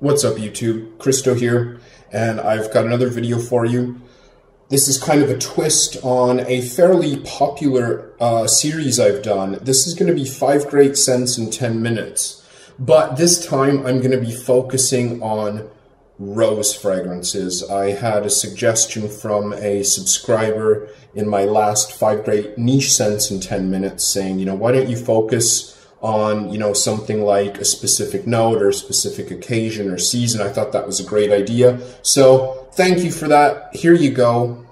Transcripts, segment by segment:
What's up YouTube? Kristo here, and I've got another video for you. This is kind of a twist on a fairly popular series I've done. This is going to be 5 great scents in 10 minutes, but this time I'm going to be focusing on rose fragrances. I had a suggestion from a subscriber in my last 5 great niche scents in 10 minutes saying, why don't you focus on, something like a specific note or a specific occasion or season. I thought that was a great idea. So thank you for that. Here you go.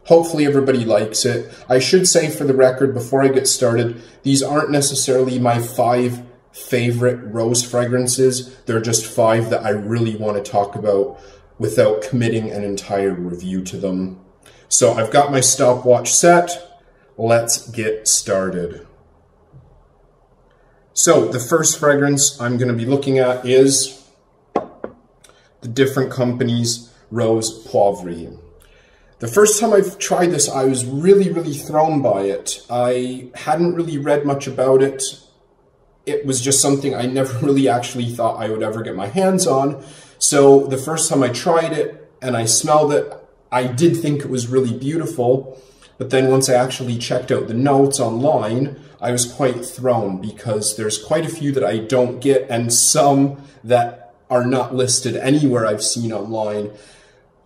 Hopefully everybody likes it. I should say for the record, before I get started, these aren't necessarily my 5 favorite rose fragrances. They're just 5 that I really want to talk about without committing an entire review to them. So I've got my stopwatch set. Let's get started. So the first fragrance I'm going to be looking at is the different company's Rose Poivre. The first time I've tried this, I was really thrown by it. I hadn't really read much about it. It was just something I never really actually thought I would ever get my hands on. So the first time I tried it and I smelled it, I did think it was really beautiful. But then once I actually checked out the notes online, I was quite thrown because there's quite a few that I don't get and some that are not listed anywhere I've seen online.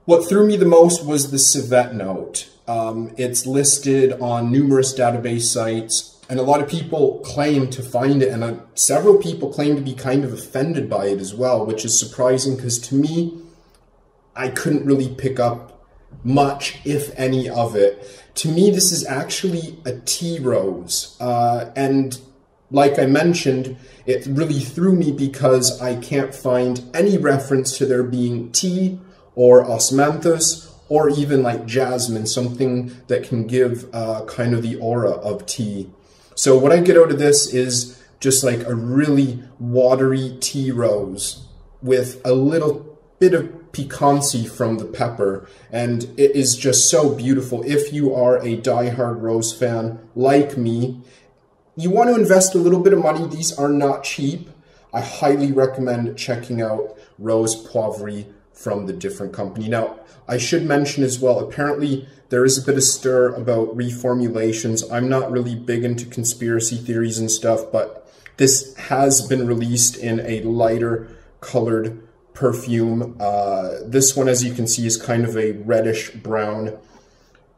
What threw me the most was the civet note. It's listed on numerous database sites and a lot of people claim to find it, and several people claim to be kind of offended by it as well, which is surprising because to me, I couldn't really pick up much, if any, of it. To me, this is actually a tea rose. And like I mentioned, it really threw me because I can't find any reference to there being tea or osmanthus or even like jasmine, something that can give kind of the aura of tea. So what I get out of this is just like a really watery tea rose with a little bit of piquancy from the pepper, and it is just so beautiful. If you are a die-hard rose fan like me, you want to invest a little bit of money. These are not cheap. I highly recommend checking out Rose Poivre from the different company. Now, I should mention as well, apparently there is a bit of stir about reformulations. I'm not really big into conspiracy theories and stuff, but this has been released in a lighter colored perfume. This one, as you can see, is kind of a reddish brown,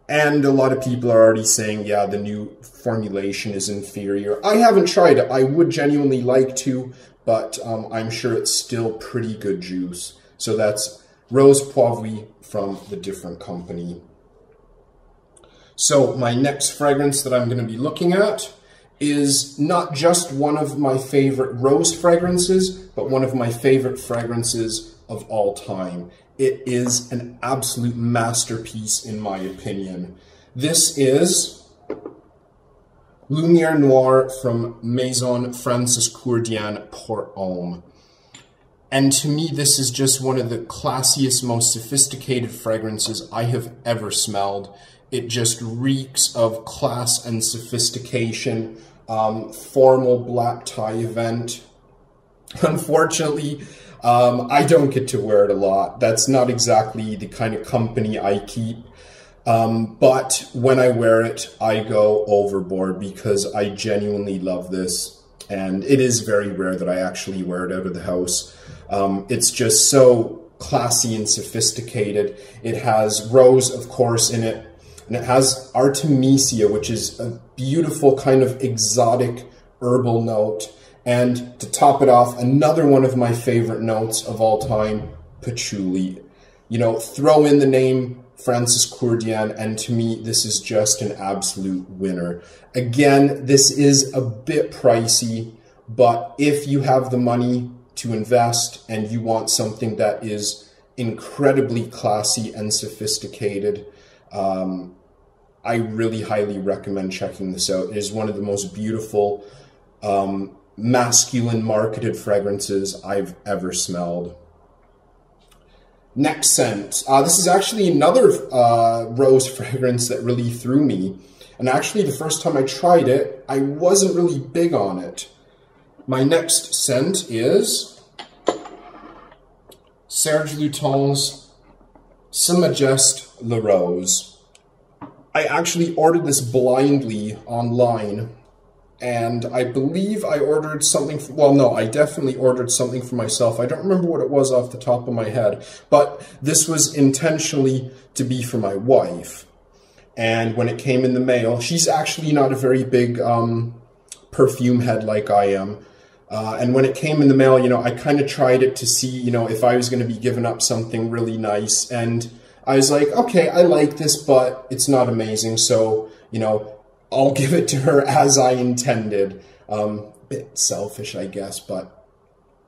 and a lot of people are already saying, yeah, the new formulation is inferior. I haven't tried it. I would genuinely like to, but I'm sure it's still pretty good juice. So that's Rose Poivre from the different company. So my next fragrance that I'm going to be looking at is not just one of my favorite rose fragrances, but one of my favorite fragrances of all time. It is an absolute masterpiece in my opinion. This is Lumière Noire from Maison Francis Courdian Port Homme. And to me, this is just one of the classiest, most sophisticated fragrances I have ever smelled. It just reeks of class and sophistication, formal black tie event. Unfortunately, I don't get to wear it a lot. That's not exactly the kind of company I keep. But when I wear it, I go overboard because I genuinely love this. And it is very rare that I actually wear it out of the house. It's just so classy and sophisticated. It has rose, of course, in it. And it has Artemisia, which is a beautiful kind of exotic herbal note. And to top it off, another one of my favorite notes of all time, patchouli. Throw in the name Francis Courdian, and to me, this is just an absolute winner. Again, this is a bit pricey, but if you have the money to invest and you want something that is incredibly classy and sophisticated, I really highly recommend checking this out. It is one of the most beautiful masculine marketed fragrances I've ever smelled. Next scent. This is actually another rose fragrance that really threw me. And actually, the first time I tried it, I wasn't really big on it. My next scent is Serge Lutens Ce Majeste Le Rose. I actually ordered this blindly online, and I believe I ordered something, well, no, I definitely ordered something for myself. I don't remember what it was off the top of my head, but this was intentionally to be for my wife. And when it came in the mail, she's actually not a very big perfume head like I am. And when it came in the mail, you know, I kind of tried it to see, you know, if I was going to be giving up something really nice. And I was like, okay, I like this, but it's not amazing. So, you know, I'll give it to her as I intended. Bit selfish, I guess, but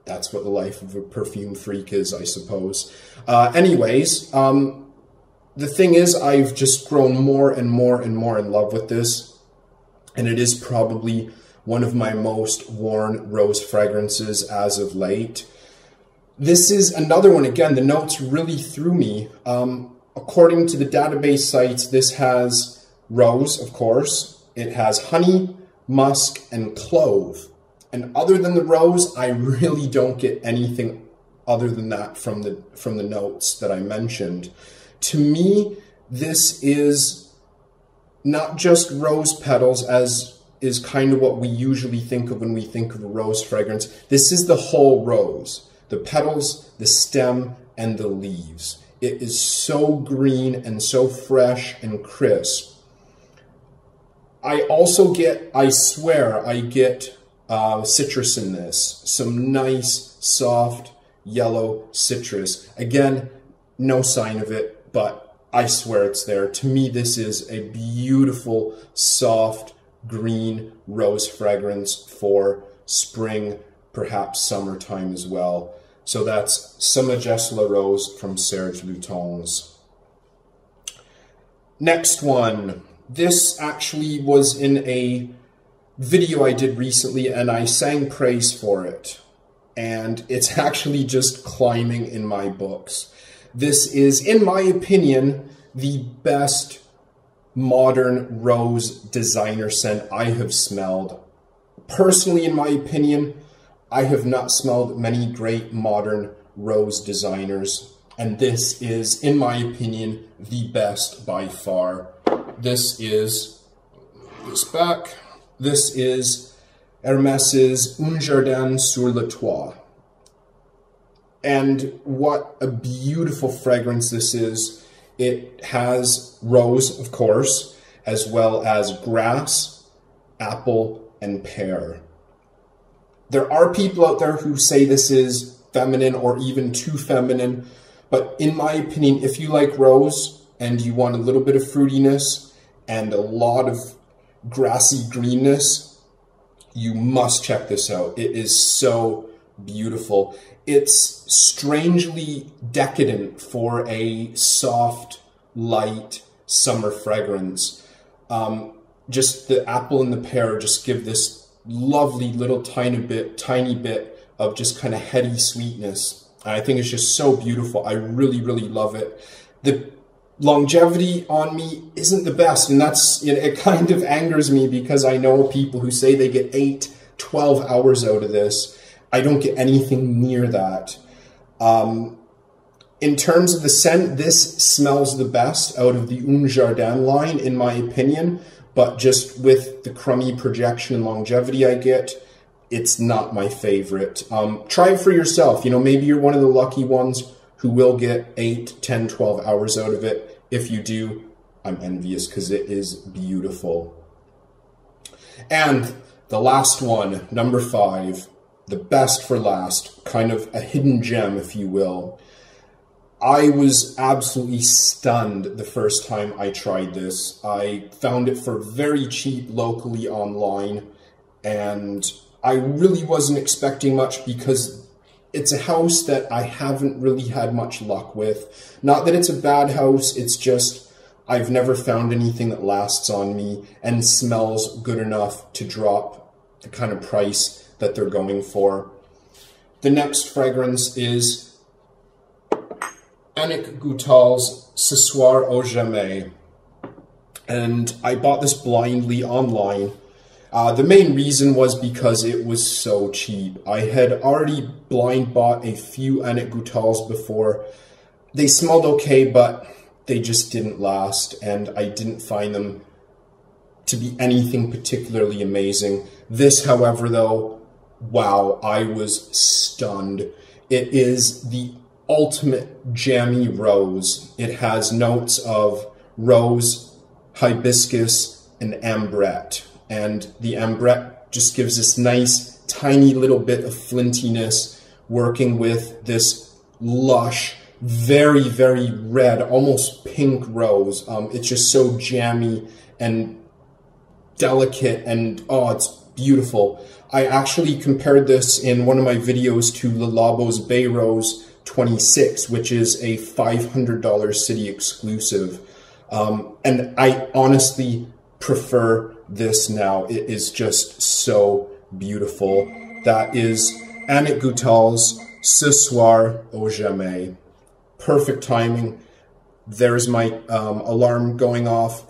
that's what the life of a perfume freak is, I suppose. Anyways, the thing is, I've just grown more and more and more in love with this. And it is probably one of my most worn rose fragrances as of late. This is another one. Again, the notes really threw me. According to the database sites, this has rose, of course. It has honey, musk, and clove. And other than the rose, I really don't get anything other than that from the notes that I mentioned. To me, this is not just rose petals, as is kind of what we usually think of when we think of a rose fragrance. This is the whole rose. The petals, the stem, and the leaves. It is so green and so fresh and crisp. I also get, I swear, I get citrus in this. Some nice, soft, yellow citrus. Again, no sign of it, but I swear it's there. To me, this is a beautiful, soft, green rose fragrance for spring, perhaps summertime as well. So that's Ce Majeste Le Rose from Serge Lutens. Next one. This actually was in a video I did recently, and I sang praise for it. And it's actually just climbing in my books. This is, in my opinion, the best modern rose designer scent I have smelled. Personally, in my opinion, I have not smelled many great modern rose designers, and this is, in my opinion, the best by far. This is, this is Hermès's Un Jardin sur le Toit. And what a beautiful fragrance this is. It has rose, of course, as well as grass, apple, and pear. There are people out there who say this is feminine or even too feminine, but in my opinion, if you like rose and you want a little bit of fruitiness and a lot of grassy greenness, you must check this out. It is so beautiful. It's strangely decadent for a soft, light summer fragrance. Just the apple and the pear just give this lovely little tiny bit of just kind of heady sweetness. And I think it's just so beautiful. I really, really love it. The longevity on me isn't the best, and that's, you know, it kind of angers me because I know people who say they get 8, 12 hours out of this. I don't get anything near that. In terms of the scent, this smells the best out of the Un Jardin line, in my opinion, but just with the crummy projection and longevity I get, it's not my favorite. Try it for yourself. You know, maybe you're one of the lucky ones who will get 8, 10, 12 hours out of it. If you do, I'm envious because it is beautiful. And the last one, number 5, the best for last, kind of a hidden gem, if you will. I was absolutely stunned the first time I tried this. I found it for very cheap locally online, and I really wasn't expecting much because it's a house that I haven't really had much luck with. Not that it's a bad house, it's just I've never found anything that lasts on me and smells good enough to drop the kind of price that they're going for. The next fragrance is Annick Goutal's Ce Soir ou Jamais. And I bought this blindly online. The main reason was because it was so cheap. I had already blind bought a few Annette Goutal's before. They smelled okay, but they just didn't last, and I didn't find them to be anything particularly amazing. This, however, though, wow, I was stunned. It is the ultimate jammy rose. It has notes of rose, hibiscus, and ambrette. And the ambrette just gives this nice, tiny little bit of flintiness, working with this lush, very, very red, almost pink rose. It's just so jammy and delicate, and oh, it's beautiful. I actually compared this in one of my videos to Le Labo's Bay Rose 26, which is a $500 city exclusive. And I honestly prefer this now. It is just so beautiful. That is Annette Goutal's Ce Soir au Jamais. Perfect timing. There's my alarm going off.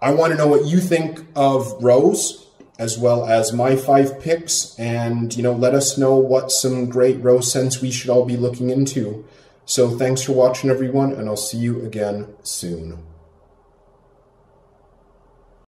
I want to know what you think of Rose, as well as my 5 picks, and, you know, let us know what some great rose scents we should all be looking into. So thanks for watching, everyone, and I'll see you again soon.